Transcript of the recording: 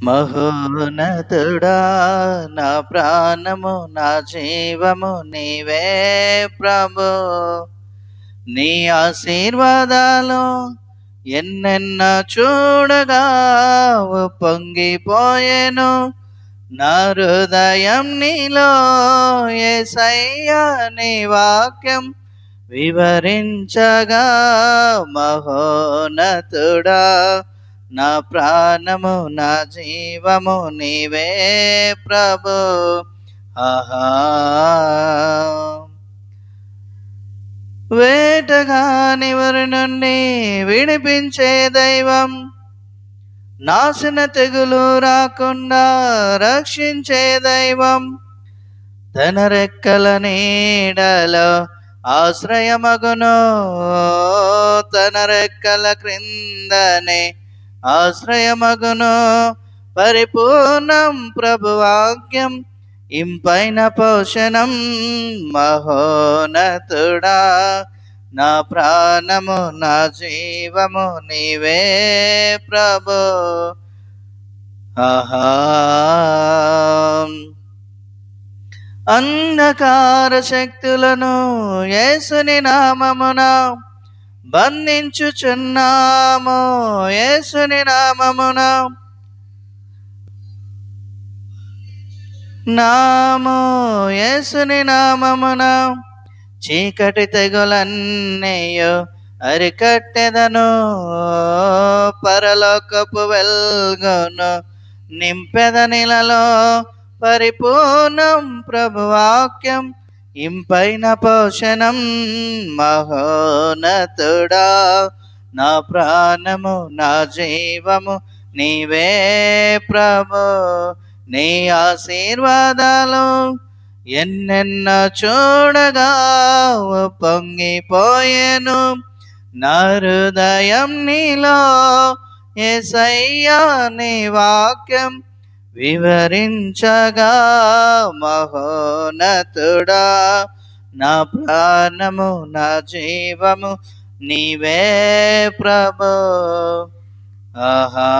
మహోన్నతుడా నా ప్రాణము నా జీవము నీవే ప్రభు. నీ ఆశీర్వాదాలు ఎన్నెన్నో చూడగా పొంగిపోయెను నా హృదయం నీలో. యేసయ్యా నీ వాక్యం వివరించగా మహోన్నతుడా నా ప్రాణము నా జీవము నీవే ప్రభు. ఆహా వేటగాని వారి నుండి విడిపించే దైవం, నాశన తెగులు రాకుండా రక్షించే దైవం, తన రెక్కల నీడలో ఆశ్రయమగును, తన రెక్కల క్రిందనే ఆశ్రయమగును. పరిపూర్ణం ప్రభువాక్యం ఇంపైన పోషణం. మహోన్నతుడా నా ప్రాణము నా జీవము నీవే ప్రభు. ఆహా అంధకార శక్తులను యేసుని నామమున బంధించుచున్నాము. యేసుని నామమున యేసుని నామమున చీకటి తెగులన్నయ్యో అరికట్టెదను. పరలోకపు వెల్గును నింపెదనిలలో. పరిపూర్ణం ప్రభువాక్యం ఇంపైన పోషణం. మహోన్నతుడా నా ప్రాణము నా జీవము నీవే ప్రభు. నీ ఆశీర్వాదాలు ఎన్నెన్నో చూడగా పొంగిపోయెను నా హృదయం నీలో. యేసయ్యా నీ వాక్యం వివరించగా మహోన్నతుడా నా ప్రాణము నా జీవము నీవే ప్రభు. ఆహా